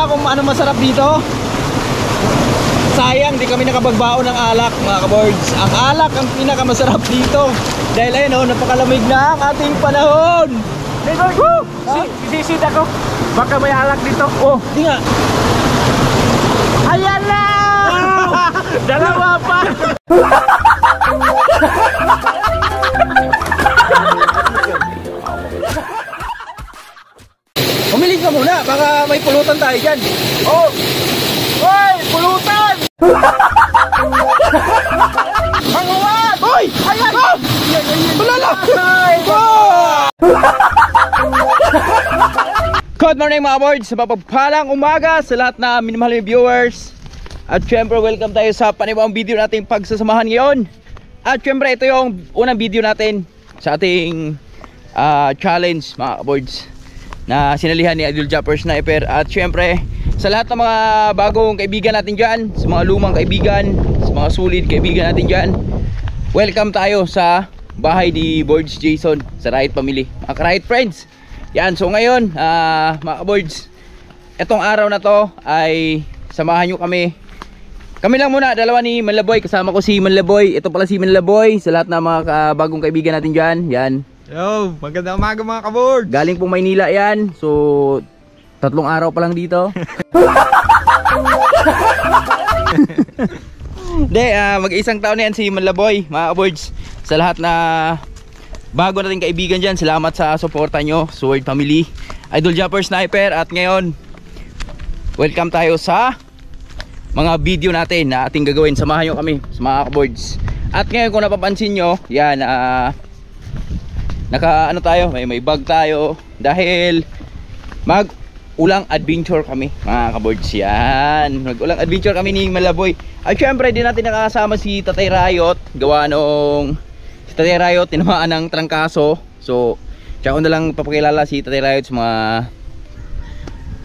ba kung ano masarap dito? Sayang, di kami nakapagbaon ng alak mga kabords. Ang alak ang pinakamasarap dito. Dahil ayun oh, napakalamig na ang ating panahon. Sisid ako. Baka may alak dito. Oh, di nga. Ayan na! Dalawa pa! Umilig ka muna, baka may pulutan tayo dyan. Oh! Hoy! Pulutan! Manguwat! Hoy! Ayan! Oh! Tulala! Good morning mga boards, sa mapagpalang umaga sa lahat na minamahal viewers. At syempre welcome tayo sa panibawang video nating pagsasamahan ngayon. At syempre ito yung unang video natin sa ating challenge mga boards na sinalihan ni Idol Japper Sniper. At syempre sa lahat ng mga bagong kaibigan natin dyan, sa mga lumang kaibigan, sa mga solid kaibigan natin dyan, welcome tayo sa bahay ni Boards Jason sa Riot Family, mga Riot Friends. Yan, so ngayon mga boards, etong araw na to ay samahan nyo kami. Kami lang muna, dalawa ni Manlaboy. Kasama ko si Manlaboy. Ito pala si Manlaboy sa lahat ng mga bagong kaibigan natin dyan. Yan. Yo, magandang umaga mga kaboard. Galing pong Maynila yan. So 3 araw pa lang dito. Hindi, mag-isang taon na yan si Manlaboy, mga boards. Sa lahat na bago nating kaibigan dyan, salamat sa suporta nyo, Sword Family, Idol Japper Sniper. At ngayon, welcome tayo sa mga video natin na ating gagawin. Samahan nyo kami sa mga boards. At ngayon kung napapansin nyo, yan, naka ano tayo, may bag tayo dahil mag ulang adventure kami mga kaboards. Yan, mag ulang adventure kami ni Manlaboy. At syempre din natin nakasama si Tatay Riot. Gawa nung si Tatay Riot tinamaan ng trangkaso. So tsaka ko na lang papakilala si Tatay Riot sa mga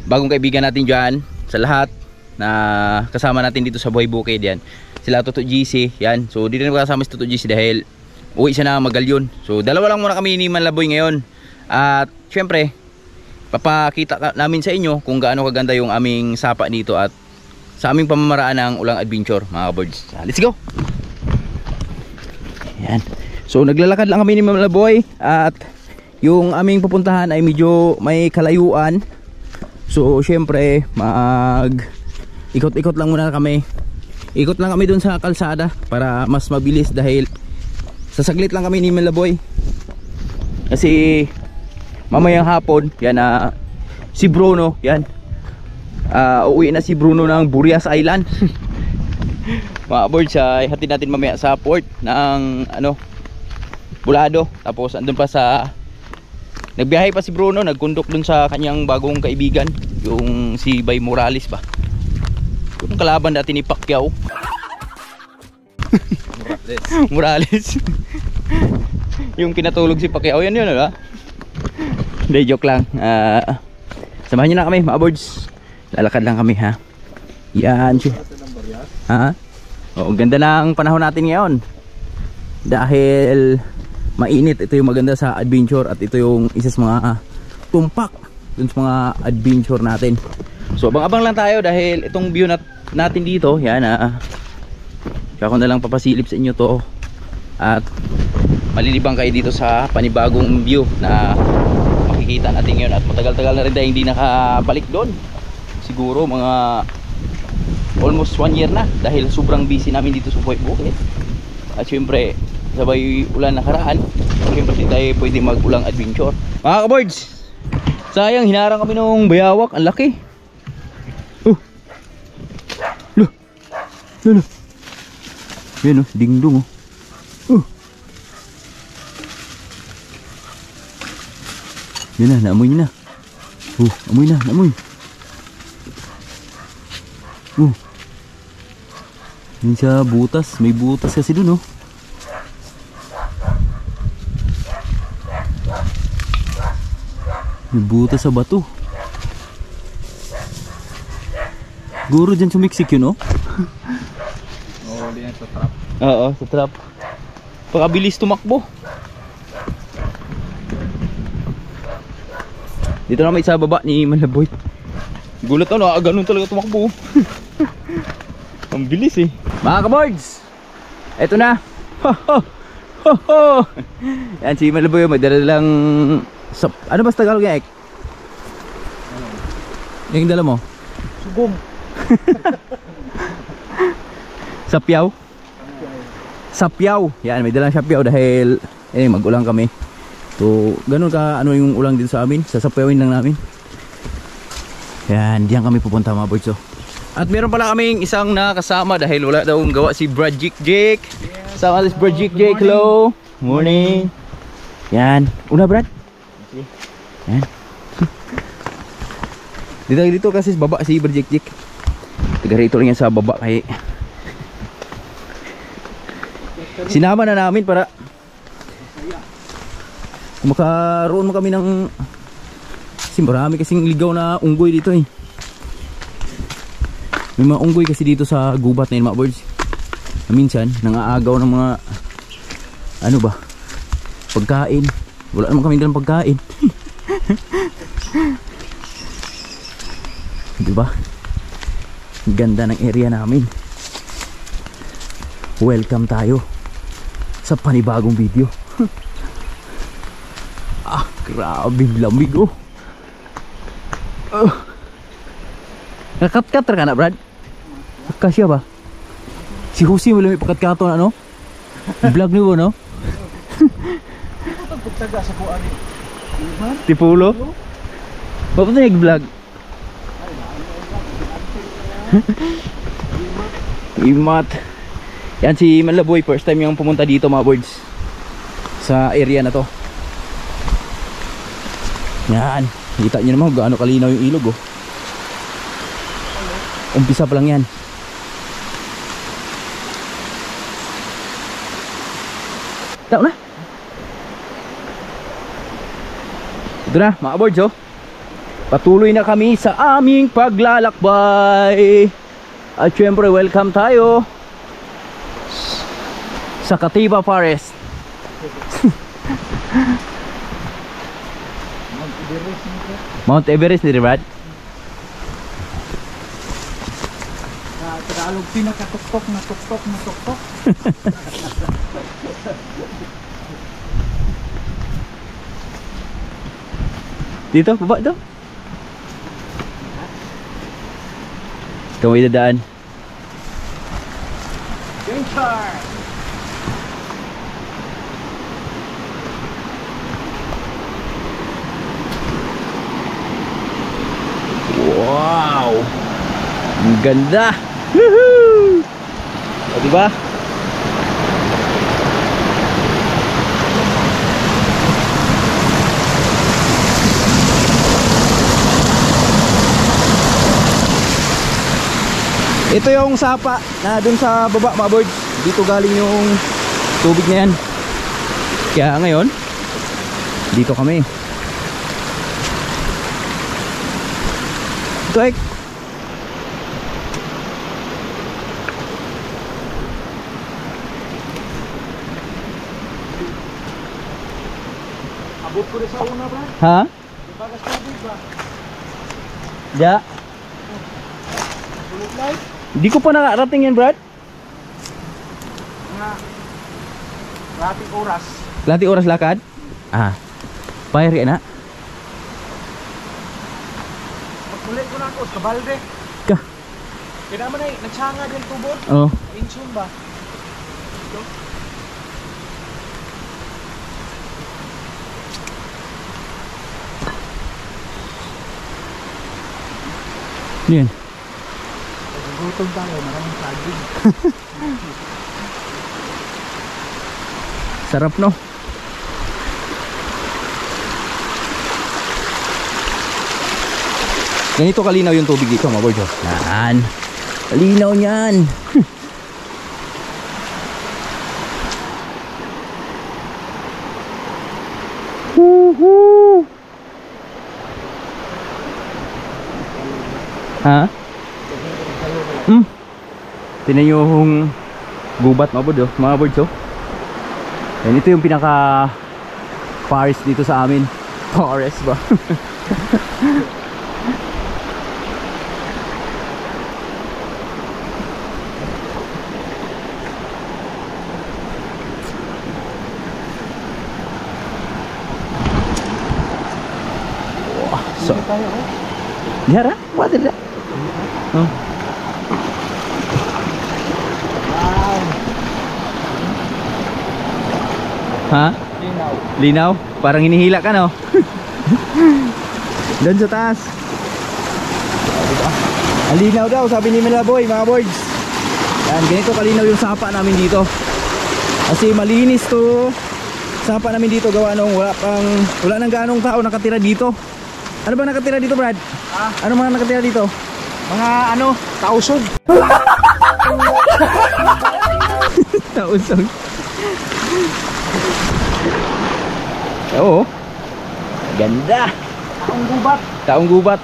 bagong kaibigan natin dyan, sa lahat na kasama natin dito sa Buhay Bukid. Yan, sila Toto GC. Yan, so dito na kasama si Toto GC dahil uwi siya na Magalyon. So dalawa lang muna kami ni Manlaboy ngayon. At syempre papakita namin sa inyo kung gaano kaganda yung aming sapa dito at sa aming pamamaraan ng ulang adventure mga boards. Let's go. Yan, so naglalakad lang kami ni Manlaboy at yung aming pupuntahan ay medyo may kalayuan. So syempre ikot-ikot lang muna kami. Ikot lang kami dun sa kalsada para mas mabilis dahil sasaglit lang kami ni Manlaboy. Kasi mamayang hapon, yan si Bruno, yan. Uuwi na si Bruno ng Burias Island. Mga boards, hatid natin mamaya sa port ng Bulado. Tapos andun pa sa nagbiyahe pa si Bruno, nagkundok dun sa kanyang bagong kaibigan, yung si Bay Morales ba. Yung kalaban dati ni Pacquiao. Morales. Yung kinatulog si Pacquiao, yan yun, ba? Hindi, joke lang. Samahan nyo na kami mga boards. Lalakad lang kami ha. Yan. Ha? Oo, ganda ng panahon natin ngayon. Dahil mainit. Ito yung maganda sa adventure. At ito yung isa sa mga tumpak dun sa mga adventure natin. So abang-abang lang tayo dahil itong view natin dito, yan kaya ko na lang papasilip sa inyo to. At malilibang kayo dito sa panibagong view na makikita natin ngayon. At matagal-tagal na rin tayo hindi nakabalik doon. Siguro mga almost 1 year na dahil sobrang busy namin dito sa Buhay Bukid. At syempre sabay ulan nakaraan, syempre hindi tayo pwede mag-ulang adventure mga kaboards. Sayang, hinarang kami nung bayawak. Ang laki. Yan dingdong yan na, naamoy na. Amoy na, naamoy. Yan sa butas, may butas kasi dun may butas sa bato. Guro dyan sumiksik yun Diyan sa trap. Oo, sa trap. Pakabilis tumakbo. Dito na may sa baba ni Manlaboy. Gulat ano, ganun talaga tumakbo. Ang bilis eh. Mga kaboards, eto na. Ho ho ho ho. Yan si Malaboy, may dala-dalang ano ba sa Tagalog yan, Ek? Yung dala mo? Sugong. Sapyaw? Sapyaw. Yan, may dalang sapyaw dahil mag-ulang kami. So, ganun ka ano yung ulang din sa amin. Sasapyawin lang namin. Yan, diyan kami pupunta mga boys. At meron pala kaming isang nakasama dahil wala daw gawa si Brad Jik. Sama si Brad Jik. Hello. Morning. Yan. Una Brad. Yan. Dito kasi sa baba si Brad Jik. Taga rito lang yan sa baba kay sinama na namin para makaroon mo kami ng kasi marami kasing ligaw na unggoy dito eh. May mga unggoy kasi dito sa gubat na yun mga birds. Minsan nangaagaw ng mga ano ba pagkain. Wala naman kami dalang pagkain. Diba? Ganda ng area namin. Welcome tayo sa panibagong video. Grabe lamig oh. Nakat-kat ka na Brad? Kasya ba? Si Husi mo lamig pakat-kato na no? Vlog niyo no? Pagtaga sa kuan ni. Tipulo? Ba't na nag-vlog? Imat. Yan si Malaboy, first time yung pumunta dito mga birds sa area na to. Yan, kita nyo naman gaano kalinaw yung ilog oh. Umpisa pa lang yan. Tao na. Ito na mga birds oh. Patuloy na kami sa aming paglalakbay. At syempre welcome tayo sa Katiba Forest. Mount Everest ni Brad. Tagalog pinakatuktok na tuktok na tuktok. Dito, baba daw. Ito may dadaan. Adventure! Wow! Ang ganda! Woohoo! O diba? Ito yung sapa na dun sa baba mga birds. Dito galing yung tubig na yan. Kaya ngayon dito kami. Ito Ek. Abot ko rin sa una ba? Ha? Bagas tubig ba? Ja. Bulot light? Hindi ko pa nakarating yan Brad. Nga. Rating oras. Lati oras lakad? Ah. Payari na. Pagkulit ko na ako sa balde. Ka. Kaya naman ay nagsanga din tubod. Oh. Insun ba? Ito. Yan. Gutom tayo, maraming saging. Sarap no. Ganito kalinaw yung tubig dito mga boys. Yan. Kalinaw niyan. Woohoo! Ha? Tinan yung gubat mga birds oh. Yan, ito yung pinaka forest dito sa amin. Forest ba? So, dihara, water da. Oh. Ha? Linaw. Linaw? Parang hinihila ka, no? Doon sa taas. Diba? Ang linaw daw, sabi ni Malaboy, mga boys. Yan, ganito kalinaw yung sapa namin dito. Kasi malinis to sapa namin dito, gawa nung wala nang ganong tao nakatira dito. Ano ba nakatira dito, Brad? Ano mga nakatira dito? Mga ano, tausog. Tausog. Oo. Ganda. Taong gubat. Taong gubat.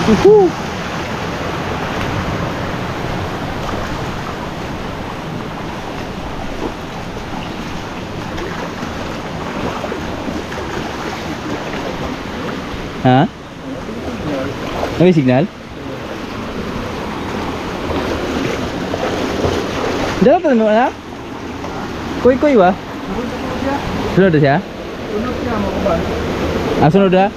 Woohoo! Ha? May signal? Dapat na mo anak? Kuy-kuy ba? Sunod na siya? Sunod siya, makabal. Ah, sunod na?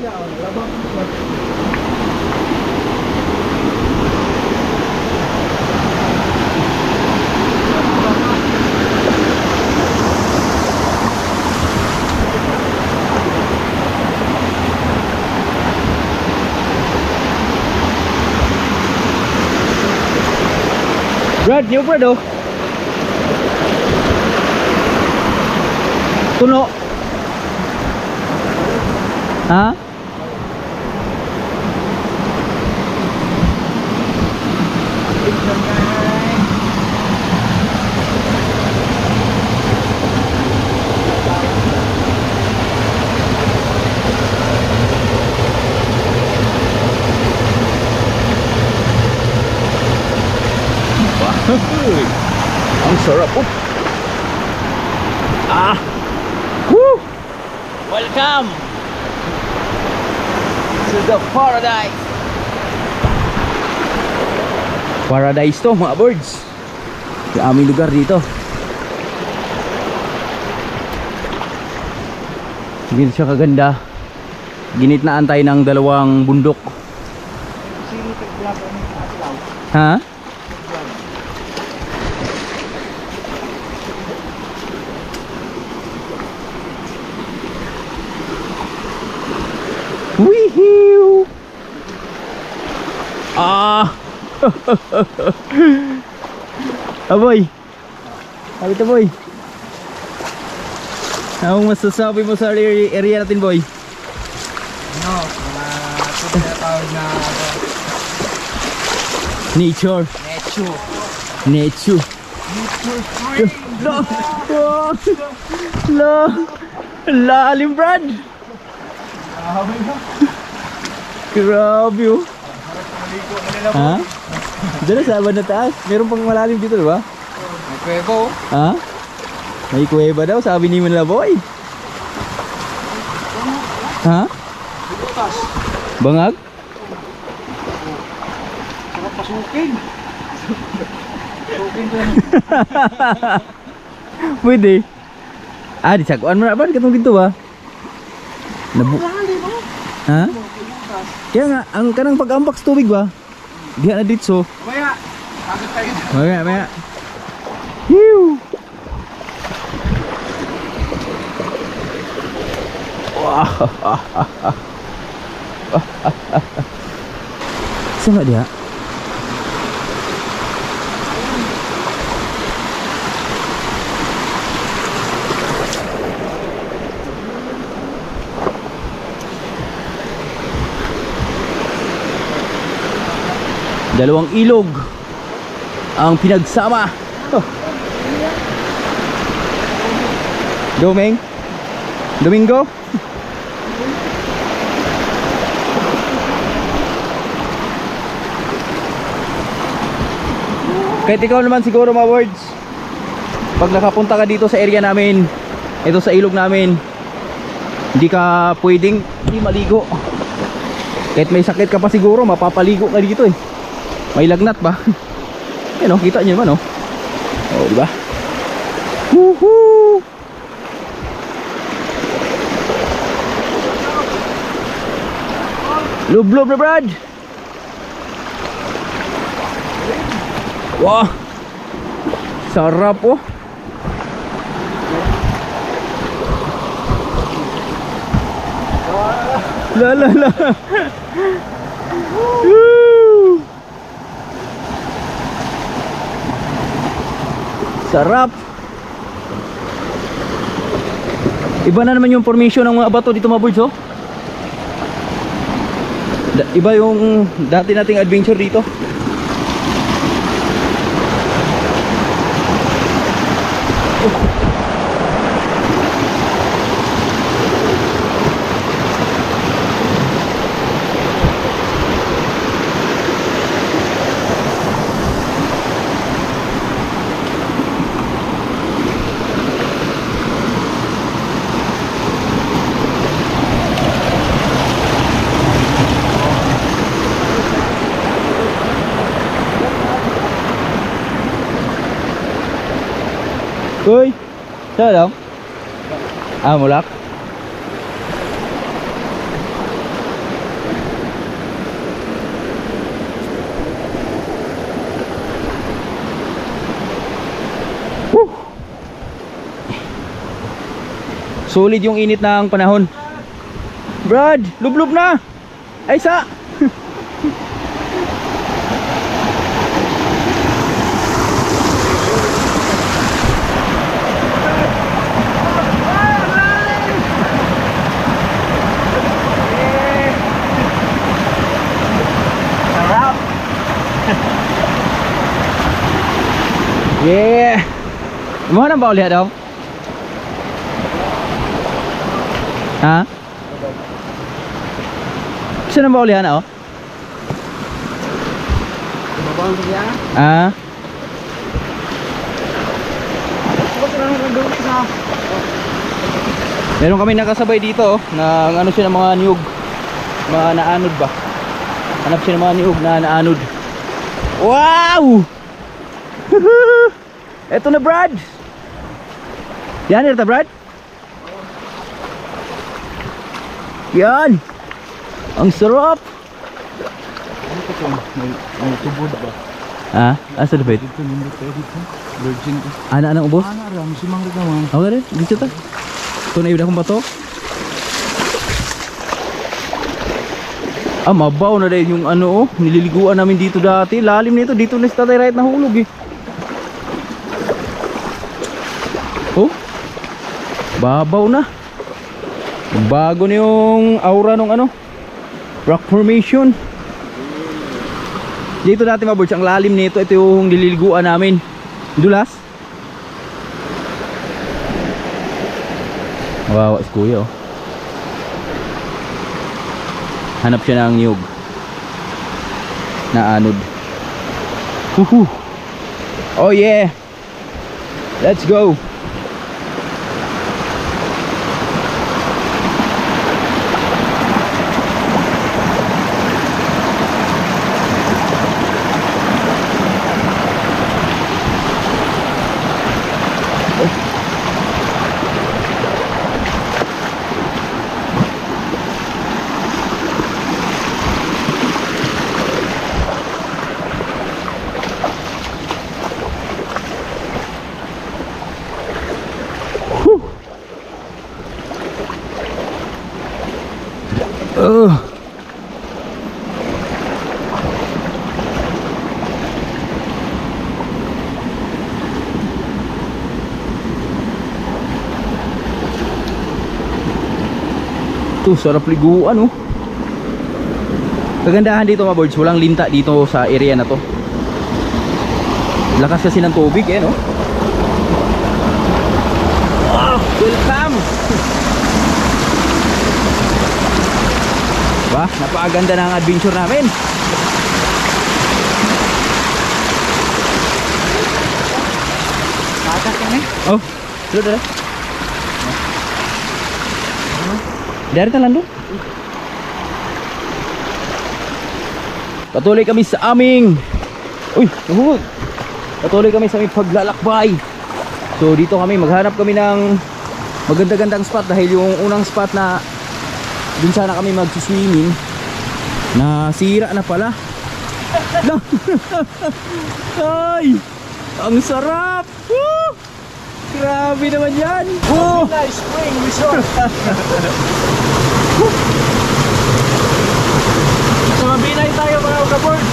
Brad, new Brad oh. Tuno. Ha? Ang sarap oh. Ah. Woo! Welcome to the paradise. Paradise to mga birds. Yung aming lugar dito. Hindi siya kaganda. Ginitnaan tayo ng dalawang bundok. Ha? Wee-hee! Ah! Aboy! Sabi ito, boy. Anong masasabi mo sa area natin, boy? Ano, mga tinatawag na Nature. nature. Nature. Nature free. No! Oh! No! Lalim, Brad! Grabe oh. Ha? Diyan sa banda taas. Meron pang malalim dito, di ba? May kwebo. Ha? May kuweba daw, sabi ni Malaboy. Ha? Butas. Bangag? Sarap pasukin. Pasukin ko yan. Pwede. Ah, disakuan mo na ba? Katong dito ba? Ha? Kaya nga, ang kanang pag-ampak sa tubig ba? Diyan na dito. Maya. Takot tayo. Maya. Hiu! Wow! Saan nga dia? Dalawang ilog ang pinagsama. Oh. Domingo? Kahit ikaw naman siguro mga words, pag nakapunta ka dito sa area namin, ito sa ilog namin, Hindi ka pwedeng hindi maligo. Kahit may sakit ka pa siguro, mapapaligo ka dito eh. May lagnat ba? Yan o, kita nyo naman o. O, diba? Woohoo! Lublob na Brad! Wow! Sarap oh! La la la! Woo! Sarap! Iba na naman yung formation ng mga bato dito mga boys oh. Iba yung dati nating adventure dito. Uy, saan daw? Ah, mulak. Woo! Solid yung init ng panahon. Brad, lublub na. Ay sa. Yeah. Mo na ba ulit daw? Ha? Saan na ba ulit na oh? Mabawang sa kaya? Ah. Meron kami nakasabay dito oh, na ano siya ng mga niyog. Mga naanod ba? Hanap siya ng mga niyog na naanod. Wow! Eto na Brad. Yan, ito Brad. Yan. Ang sarap. Ano ka ito? May tubod ba? Ah, asa na ba ito? Dito nindot tayo dito. Virgin ko. Ana anang ubos? Ana ram, si Mang Rigawan. Okay rin, dito ta. Ito na ibig akong bato. Ah, mabaw na rin yung ano oh. Nililiguan namin dito dati. Lalim nito, dito na si Tatay Right nahulog eh. Oh, babaw na. Bago na yung aura ng ano, rock formation. Dito dati mga boys, ang lalim nito. Ito yung nililiguan namin. Dulas. Wow, si kuya oh. Hanap siya ng niyog na anod. Woohoo. Oh yeah. Let's go. Ito, sarap liguan oh. Kagandahan dito mga birds, walang linta dito sa area na to. Lakas kasi ng tubig eh no. Oh, welcome. Bah, napakaganda ng adventure namin. Tatak yan eh. Oh, dito dito. Direct na lang doon. Patuloy kami sa aming Patuloy kami sa aming paglalakbay. So dito kami, maghanap kami ng maganda-gandang spot dahil yung unang spot na dun sana kami magsiswimming na sira na pala. Ay! Ang sarap! Woo! Grabe naman yan! Oh! Nice spring resort. So mabinay tayo mga kabord.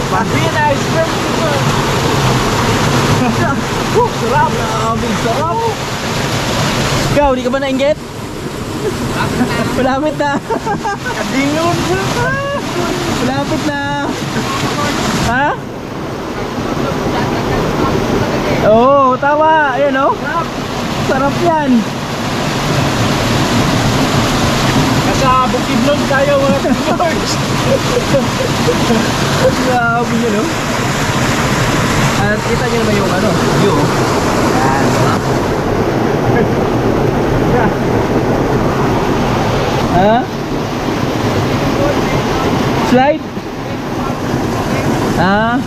Mabinay spring resort. Sarap! Grabe, sarap! Ikaw, di ka ba nainggit? Malapit na! Kadingon. Malapit na! Ha? Oo, tama! Ayan o! Sarap yan! Nasa Bukidnon tayo mga kabord. Grabe yun o! At kita nyo naman yung ano, view. Yan, sarap! Ha? Slide? Ha?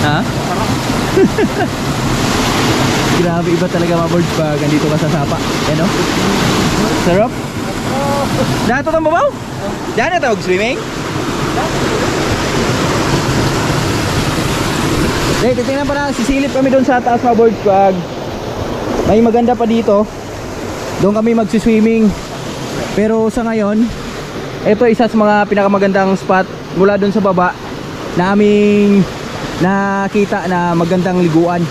Ha? Grabe, iba talaga mga birds pag andito ka sa sapa. Yan o? Sarap? Dato kang babaw? Diyan na tawag swimming? Okay, titingnan pa na, sisilip kami doon sa taas mga birds pag may maganda pa dito. Doon kami magsiswimming. Pero sa ngayon, ito isa sa mga pinakamagandang spot mula doon sa baba na aming nakita na magandang liguan.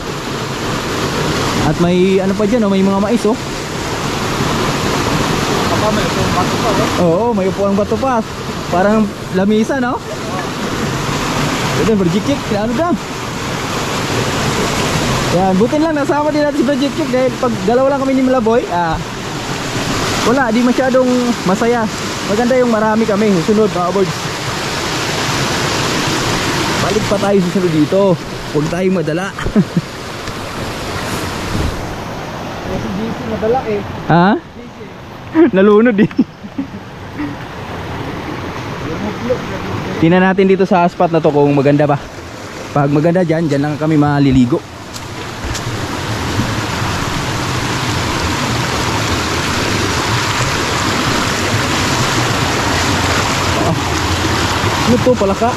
At may ano pa dyan, oh, may mga mais oh. Baka may upong bato pa. Oo, may upuang bato pa. Parang lamisa, no? Ito, berjikik, ano daw? Yan, butin lang, nasama din natin si berjikik dahil pag dalawa lang kami ni Malaboy, wala, di masyadong masaya. Maganda yung marami kami, sunod mga birds. Balik pa tayo susunod dito. Huwag tayong madala. Kasi DC madala eh. Ha? Nalunod eh. Tingnan natin dito sa spot na to kung maganda ba. Pag maganda dyan, dyan lang kami maliligo. Ano to, palaka?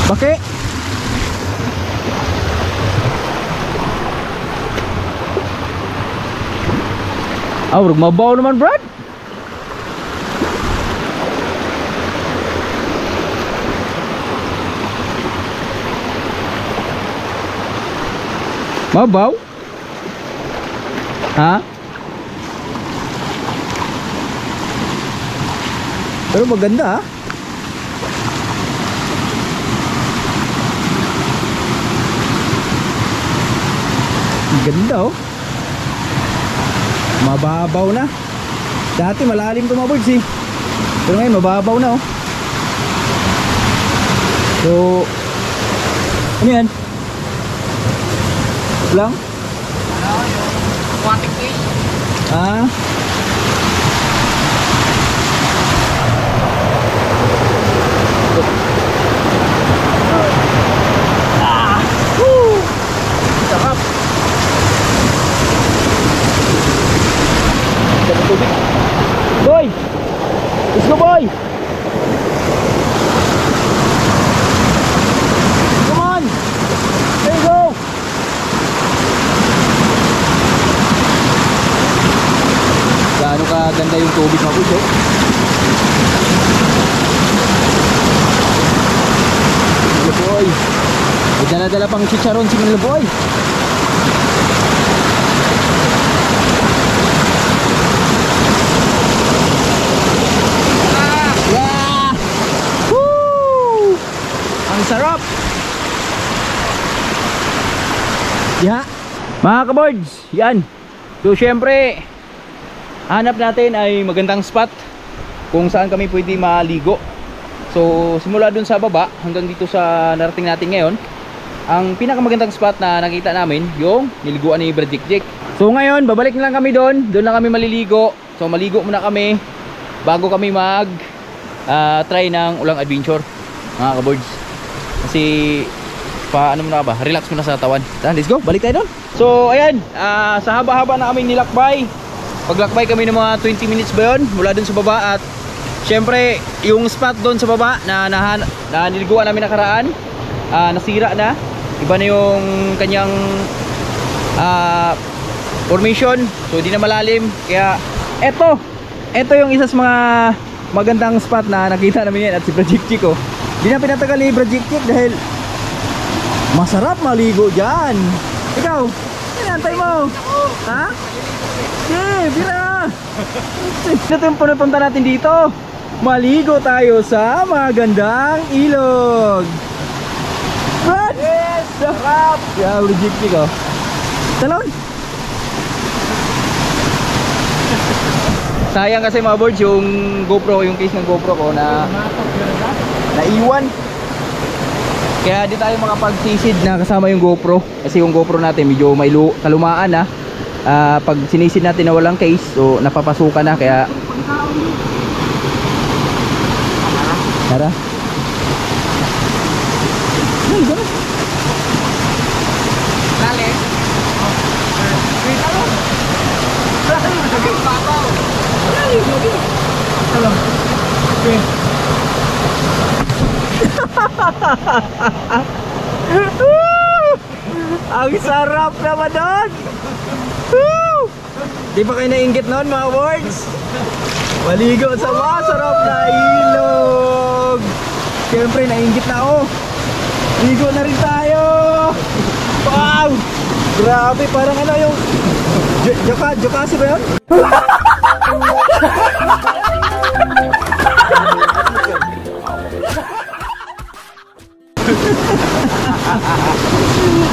Bakit? Mabaw naman, Brad. Mabaw? Ha? Pero maganda, ha? Ganda, oh. Mababaw na. Dati malalim to mga birds eh. Pero ngayon mababaw na, oh. So ano yan? Lang? Aquatic cage. Ah. Sarap. Boy! Let's go, boy! Come on! There you go! Gaano ka ganda yung tubig mga boys, oh. Hello, boy! May dala-dala pang chicharon si Hello, boy! Yeah! Woo! Ang sarap! Yeah! Mga kaboards, yan. So syempre, hanap natin ay magandang spot kung saan kami pwede maligo. So simula dun sa baba hanggang dito sa narating natin ngayon, ang pinakamagandang spot na nakita namin yung niliguan ni Brad Jik. So ngayon babalik na lang kami doon lang kami maliligo. So maligo muna kami bago kami mag try ng ulang adventure mga kaboards. Kasi ano muna ba, relax muna sa tawan. Let's go, balik tayo doon. So ayan, sa haba-haba na aming nilakbay, paglakbay kami ng mga 20 minutes ba yun mula doon sa baba. At syempre yung spot doon sa baba na niliguan namin nakaraan, nasira na. Iba na yung kanyang formation, so di na malalim. Kaya eto yung isa sa mga magandang spot na nakita namin yan. At si Brajik Chik, di na pinatagal ni Brajik Chik dahil masarap maligo dyan. Ikaw, hinantay mo. Ha? Bira. Ito yung pupunta natin dito. Maligo tayo sa magandang ilog. Brad! Yes! Sarap! Yeah, Brajik Chik, talon! Sayang kasi mga boards yung GoPro, yung case ng GoPro ko na naiwan. Kaya di tayo makapagsisid na kasama yung GoPro. Kasi yung GoPro natin medyo may kalumaan na. Pag sinisid natin na walang case, so napapasukan na. Kaya tara. Ang sarap naman doon. Di ba kayo nainggit noon mga boards? Maligo sa masarap na ilog. Siyempre nainggit na ako. Ligo na rin tayo. Wow! Grabe, parang ano yung Jokasi ba yun?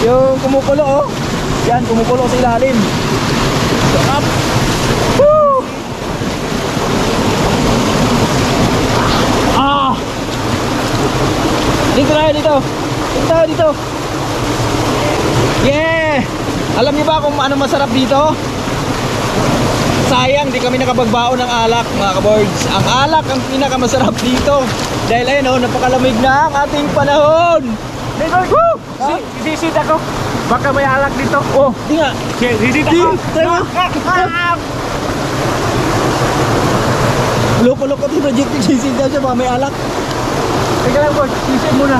Yung kumukulo yan, kumukulo sa ilalim. Sarap. Woo! Dito tayo, dito. Yeah! Alam niyo ba kung ano masarap dito? Sayang, di kami nakapagbaon ng alak mga kaboards. Ang alak ang pinakamasarap dito. Dahil ayun napakalamig na ang ating panahon. Woo! Sisid ako. Baka may alak dito. Di nga. Sisid ako. Loko-loko si Project Sisid daw siya, baka may alak. Teka lang boss, sisid muna.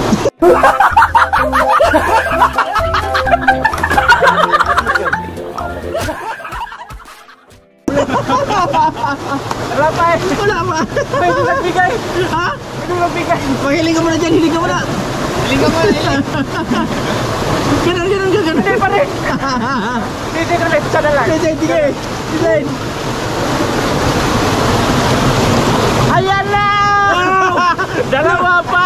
Wala pa eh. Wala pa. Pwede nagbigay. Ha? Pwede nagbigay. Hiling ka muna dyan, hiling ka muna. Ganun. Hindi pa rin. Sisid ulit, sana lang. Sige. Ayan na! Dalawa pa!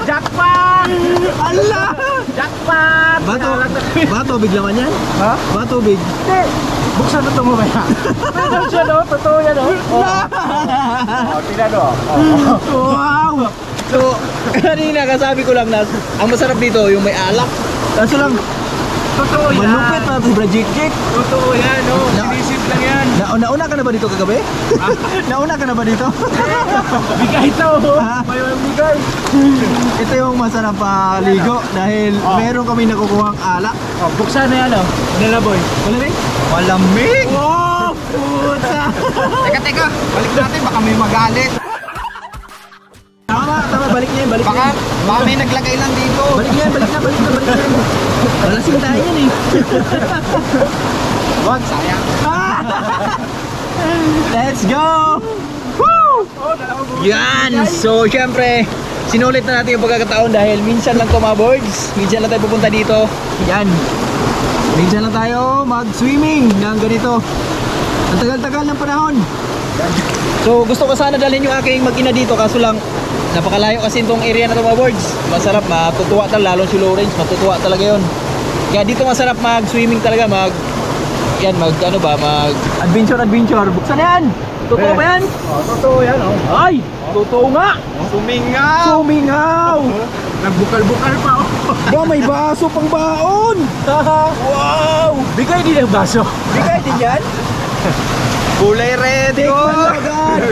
Jackpot! Allah! Jackpot! Bato big laman yan? Ha? Bato big. Hindi! Buksan na ito mo ba yan? Pwede siya no? Totoo yan no? Tingnan no? Wow! So, kanina kasabi ko lang na ang masarap dito yung may alak. Kaso lang, Totoo yan! malupit na ito, Brajik. Totoo yan no? Sinisip lang yan! Nauna ka na ba dito kagabi? Nauna ka na ba dito? Bigay ito! May bigay! Ito yung masarap ligo dahil meron kami nakukuhang alak. Buksan na yan o! Nalaboy! Malamig? Malamig! Oh! Puta! Teka, balik natin, baka may magalit. Tama, balik niya, balik Baka, niya. baka may naglagay lang dito. Balik na. Malasing tayo yan eh. Wag, sayang. Let's go! Yan! So, syempre, sinulit na natin yung pagkakataon dahil minsan lang to mga boards. Minsan lang tayo pupunta dito. Yan. Minsan lang tayo mag-swimming ng ganito. Ang tagal-tagal ng panahon. So, gusto ko sana dalhin yung aking mag-ina dito. Kaso lang, napakalayo kasi itong area na to mga boards. Masarap, matutuwa talaga. Lalo si Lawrence, matutuwa talaga yun. Kaya dito masarap mag-swimming talaga, mag adventure. Buksan na yan. Totoo ba yan? Oh, totoo yan, oh. Ay, totoo nga. Sumingaw! Nagbukal-bukal pa, oh. Ba, may baso pang baon. Wow. Bigay din ang baso. Bigay din yan. Kulay red Tikman yun! agad.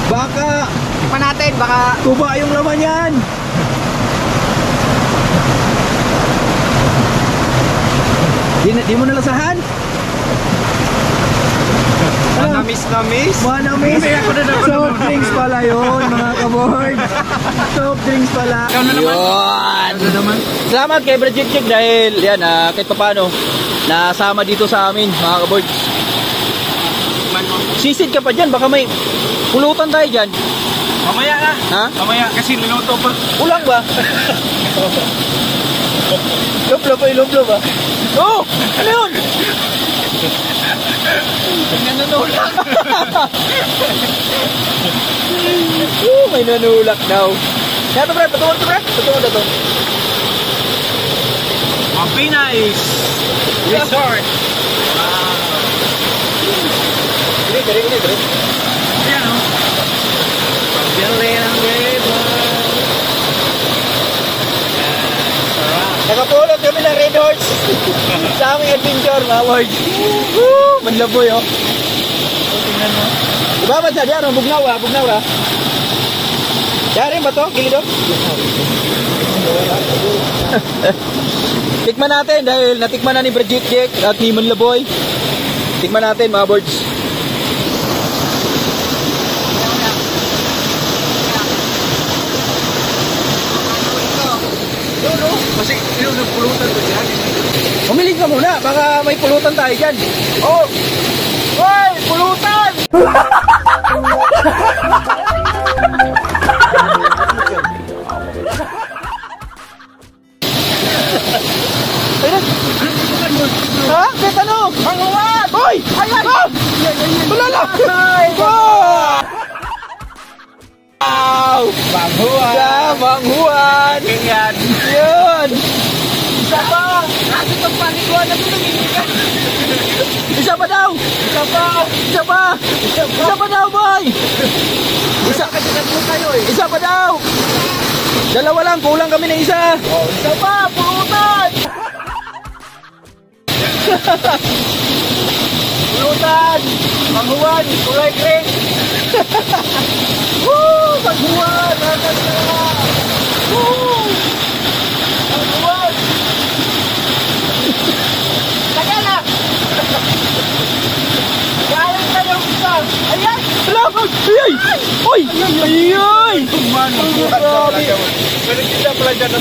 Baka Tikman natin, baka... tuba yung laman yan. Di mo nalasahan? Namis-namis. Manamis. Soft drinks pala yun, mga kaboard. Soft drinks pala. Yun. Salamat kay Bridget Chick dahil yan, kahit paano nasama dito sa amin, mga kaboard. Sisid ka pa dyan, baka may pulutan tayo dyan. Mamaya na. Ha? Mamaya kasi niluto pa. Ulang ba? Luplo ba? Oh! Ano yun? Nanunulak. May nanulak daw. Kaya ito, pre, patungo na to. Mapinais Resort. Gini. Ayan, oh. Pagdali ng river. Nakapulot kami ng Red Horse sa aming adventure, mga boys. Woo! Manlaboy, oh. Tingnan mo. Diba ba siya? Diyan, bugnaw ra. Diyan rin ba to? Gilido? Tikman natin dahil natikman na ni Bridget Jack at ni Manlaboy. Tikman natin, mga boys. Kasi yung nagpulutan ko dyan. Umilig ka muna, baka may pulutan tayo dyan. Oh! Hoy! Pulutan! Ha? Kahit ano? Manguwan! Hoy! Ayan! Tulala! Wow! Banghuan. Banghuan! Ganyan. Yun! Isa pa. Kasi pag paliguan na pinag-iigan. Isa pa daw! Isa pa daw, boy! Isa kasi natlo kayo eh. Isa pa daw! Dalawa lang, kulang kami ng isa! Oh, isa pa. Pulutan. Pulutan. Banghuan. Kulay green. Woo! Banghuan. Woo! Banghuan. Taga na. Galing ka yung isa. Ayan. Salamat! Ayay! Uy! Ayay! Grabe! Pero kita pala dyan na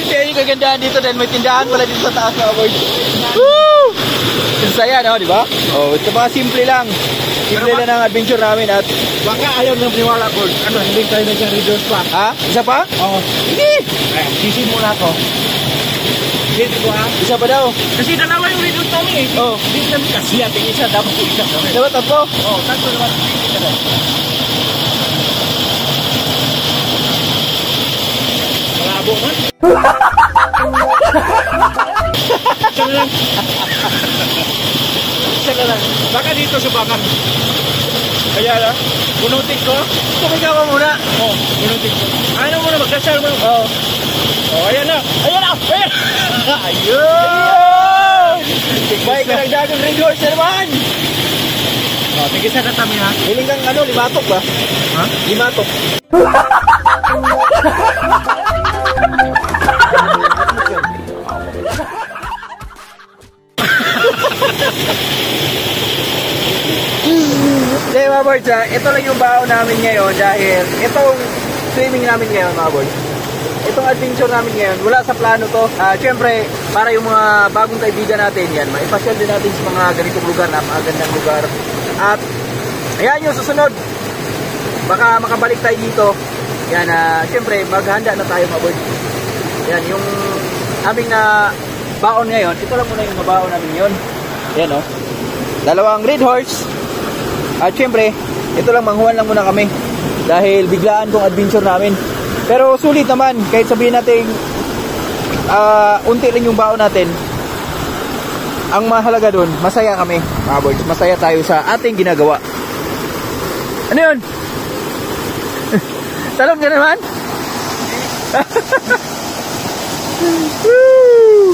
Kaya yung kagandahan dito dahil may tindahan pala dito sa taas, mga boys. Woo! Ang saya, no? Di ba? Oh, ito ba simple lang. Simple lang ang adventure namin at... baka ayaw ng niwala ko. Ano, hindi tayo nag-reduce pa. Ha? Isa pa? Oo. Hindi! Eh, sisi muna ko. Dito ko ha. Isa pa daw. Kasi dalawa yung reduce namin eh. Oh. Hindi namin kasi ating isa. Dapat ko isa kami. Diba tatlo? Oo, tatlo naman. Isa na. Malabo man. Isa na lang. Isa na lang. Baka dito sa bakan. Kaya na, punutin ko. Tumigaw ka muna. Oo, punutin ko. Ayaw mo na magdasal mo. Oh. Oh, ayan na. Ayan na. Ayan. Ayun! May karagdagang red horse na naman! Oh, tigisa na kami ha. Hiling kang ano, limatok ba? Ha? Limatok. Okay mga boys, ito lang yung baon namin ngayon dahil itong swimming namin ngayon mga boys. Itong adventure namin ngayon, wala sa plano to. Siyempre, para yung mga bagong kaibigan natin yan, maipasyal din natin sa mga ganitong lugar, napakagandang lugar. At ayan yung susunod. Baka makabalik tayo dito. Yan, siyempre, maghanda na tayo mga boys. Yan, yung aming na baon ngayon, ito lang muna yung mabaon namin ngayon. Yan o. Dalawang red horse. At syempre, ito lang, manghuan lang muna kami. Dahil biglaan tong adventure namin. Pero sulit naman, kahit sabihin natin unti lang yung baon natin. Ang mahalaga dun, masaya kami, mga boys. Masaya tayo sa ating ginagawa. Ano yun? Talon ka naman? Woo!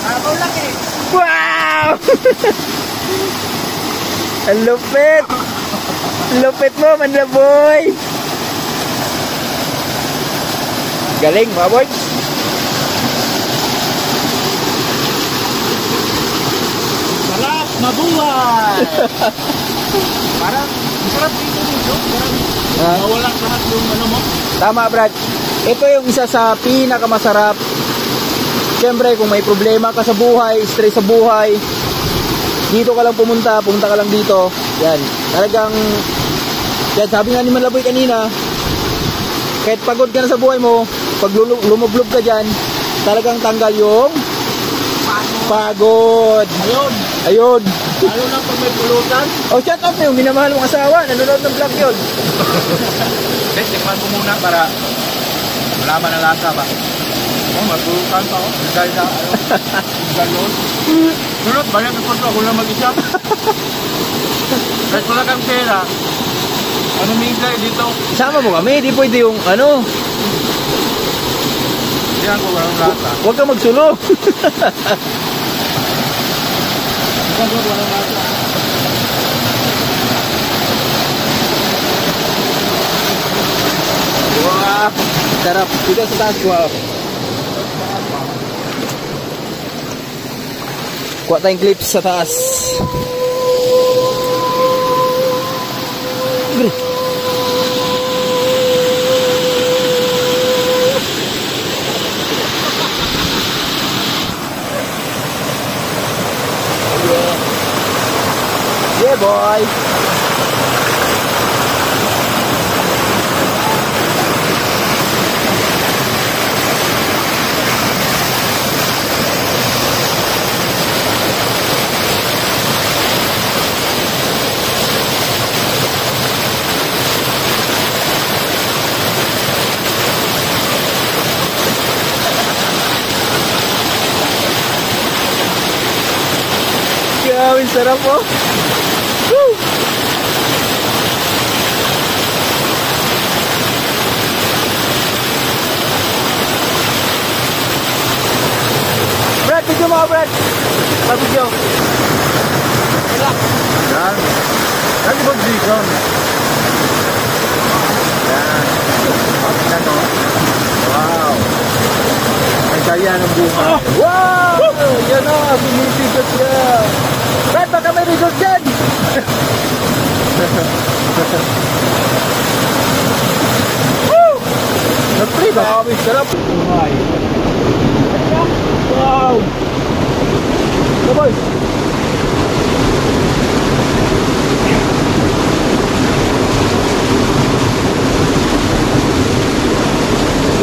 Ako lang eh. Wow! Ang lupit! Lupit mo, Manlaboy! Galing, mga boys! Sarap na buhay! Parang sarap dito dito. Parang nawala lahat yung ano mo. Tama, Brad. Ito yung isa sa pinakamasarap. Siyempre, kung may problema ka sa buhay, stress sa buhay, dito ka lang pumunta ka lang dito. Yan. Talagang, yan, sabi nga ni Manlaboy kanina, kahit pagod ka na sa buhay mo, pag lumublob ka dyan, talagang tanggal yung pagod. Ayun. Ayun. Lalo na pag may pulutan. Oh, shut up na yung minamahal mong asawa. Nanonood ng vlog yun. Guys, tikman ko muna para malaman ang lasa ba. Oh, may pulutan pa oh. Dahil sa ano. Galon. Sunod, banyak na punto. Ako lang mag-isa. Kahit wala kang pera. Ano mingay dito? Sama mo kami. Di pwede yung ano. Diyan ko walang lasa. Huwag ka magsulo. Diyan ko walang lasa. Wow. Sarap. Dito sa taas. Wow. Kuha tayong clips sa taas. Libre. Yeah, boy. Gawin sarap po. Woo! Brad, video mo, Brad. Video. Wala. Yan. Ano ba dito? Yan. Yan o. Wow. Ang saya ng buhay. Wow! Yan o, binibigot niya. Brad, baka may result dyan. Woo! Nag-free ba? Sarap. Wow! Boy!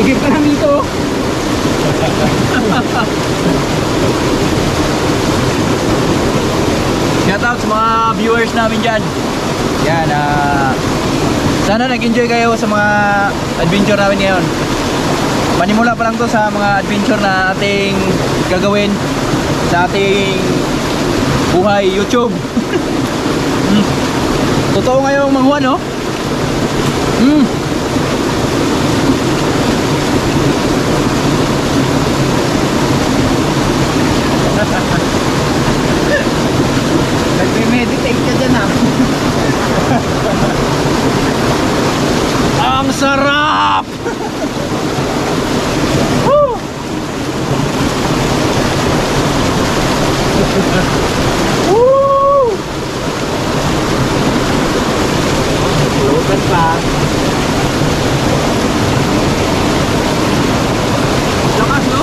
Igip ka namin ito. Shoutout sa mga viewers namin dyan. Yan, sana nag-enjoy kayo sa mga adventure namin ngayon. Panimula pa lang to sa mga adventure na ating gagawin sa ating buhay YouTube. Totoo ngayong manghuan, no? Nagme-meditate ka dyan ha. Ang sarap! Woo! Woo! Lugan pa. Lakas, no?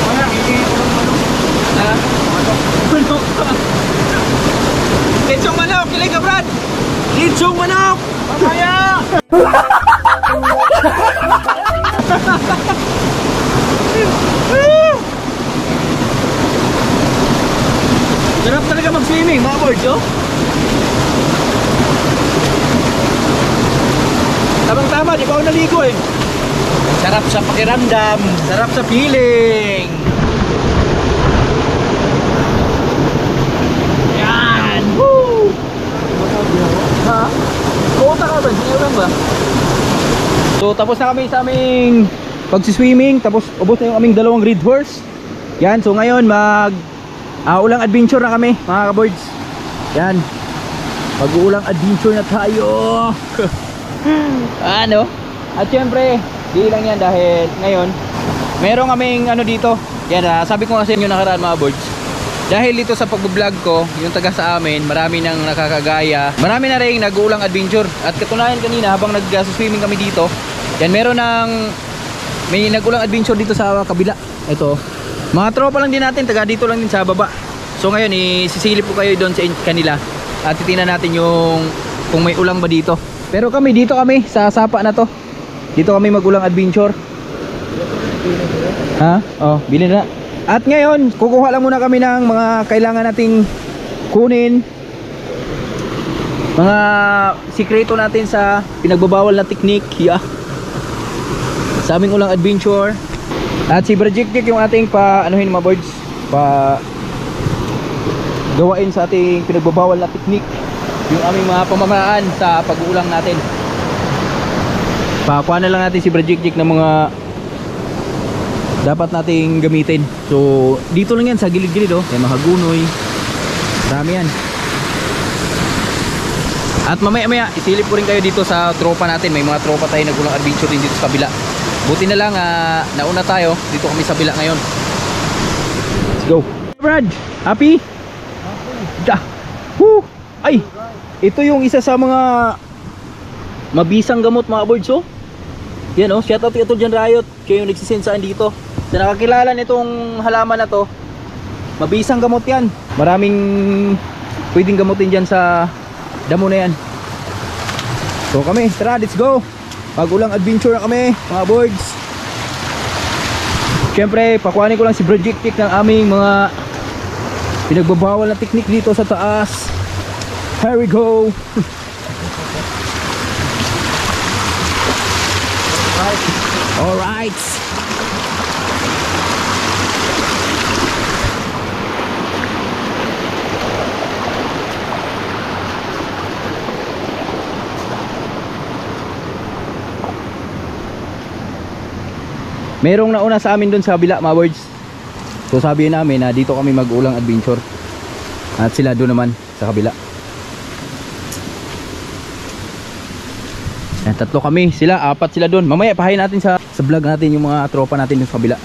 Kaya, iinit ko ng manok. Manok ka. Litsong manok! Kilig ka, Brad! Litsong manok! Mamaya! Sarap talaga mag-swimming mga boards, oh. Tamang-tama, di pa ako naligo eh. Sarap sa pakiramdam, sarap sa feeling. Yan! Woo! Ha? Kuta ka ba? Sinayuran ba? So tapos na kami sa aming pagsiswimming. Tapos ubos na yung aming dalawang red horse. Yan, so ngayon ulang adventure na kami mga kaboards. Yan, mag-uulang adventure na tayo. Ano? At syempre, di lang yan dahil ngayon meron kaming ano dito. Yan, sabi ko kasi yung nakaraan mga boards. Dahil dito sa pag-vlog ko, yung taga sa amin, marami nang nakakagaya. Marami na rin nag-uulang adventure. At katunayan kanina habang nag-swimming kami dito, yan, may nag-uulang adventure dito sa kabila. Ito, mga tropa lang din natin, taga dito lang din sa baba. So ngayon, isisilip po kayo doon sa kanila at titingnan natin yung kung may ulang ba dito. Pero dito kami sa sapa na to. Dito kami mag-ulang adventure. Ha? Oh, bilhin na. At ngayon, kukuha lang muna kami ng mga kailangan nating kunin. Mga sikreto natin sa pinagbabawal na technique. Yeah. Sa aming ulang adventure. At si Brajik yung ating anuhin mga boards. Gawain sa ating pinagbabawal na technique. Yung aming mga pamamaraan sa pag-uulang natin. Pakuha na lang natin si Brajik ng mga dapat nating gamitin. So dito lang yan sa gilid-gilid, oh. May mga gunoy, marami yan. At mamaya isilip ko rin kayo dito sa tropa natin. May mga tropa tayo nag-ulang adventure din dito sa kabila. Buti na lang nauna tayo. Dito kami sa kabila ngayon. Let's go Brad, happy? Woo! Ay, ito yung isa sa mga mabisang gamot mga boards, oh. Yan, oh, shout out ito dyan Riot. Kayo yung nagsisend saan dito. Sa nakakilala nitong halaman na to, mabisang gamot yan. Maraming pwedeng gamutin dyan sa damo na yan. So kami, tara, let's go. Pag-ulang adventure na kami mga boards. Siyempre, pakuhanin ko lang si Brajik ng aming mga pinagbabawal na technique dito sa taas. Here we go. Alright. Merong nauna sa amin doon sa kabila mga boards. So sabi namin na dito kami mag-ulang adventure. At sila doon naman sa kabila. Tatlo kami, apat sila doon. Mamaya pahayin natin sa vlog natin yung mga tropa natin doon sa kabila.